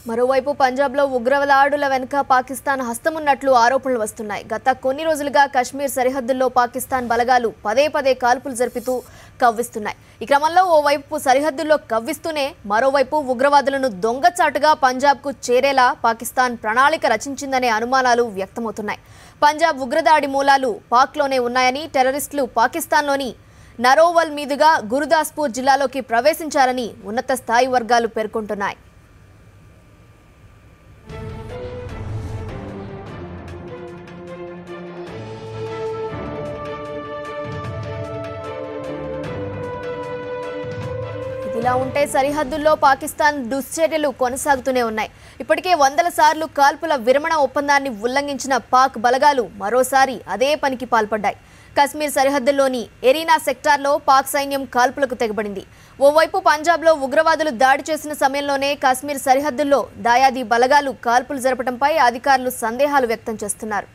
మరోవైపు పంజాబ్లో ఉగ్రవాదుల వెనుక పాకిస్తాన్ హస్తమున్నట్లు ఆరోపణలు వస్తున్నాయి. గత కొన్ని రోజులుగా కశ్మీర్ సరిహద్దుల్లో పాకిస్తాన్ బలగాలు పదే పదే కాల్పులు జరుపుతూ కవ్విస్తున్నాయి. ఈ క్రమంలో ఓవైపు సరిహద్దుల్లో కవ్విస్తూనే మరోవైపు ఉగ్రవాదులను దొంగచాటుగా పంజాబ్కు చేరేలా పాకిస్తాన్ ప్రణాళిక రచించిందనే అనుమానాలు వ్యక్తమవుతున్నాయి. పంజాబ్ ఉగ్రదాడి మూలాలు పాక్లోనే ఉన్నాయని, టెర్రరిస్టులు పాకిస్తాన్లోని నరోవల్ మీదుగా గురుదాస్పూర్ జిల్లాలోకి ప్రవేశించారని ఉన్నత స్థాయి వర్గాలు పేర్కొంటున్నాయి. ఇలా ఉంటే సరిహద్దుల్లో పాకిస్తాన్ దుశ్చర్యలు కొనసాగుతూనే ఉన్నాయి. ఇప్పటికే వందల సార్లు కాల్పుల విరమణ ఒప్పందాన్ని ఉల్లంఘించిన పాక్ బలగాలు మరోసారి అదే పనికి పాల్పడ్డాయి. కశ్మీర్ సరిహద్దుల్లోని ఎరీనా సెక్టార్లో పాక్ సైన్యం కాల్పులకు తెగబడింది. ఓవైపు పంజాబ్లో ఉగ్రవాదులు దాడి చేసిన సమయంలోనే కశ్మీర్ సరిహద్దుల్లో దాయాది బలగాలు కాల్పులు జరపడంపై అధికారులు సందేహాలు వ్యక్తం చేస్తున్నారు.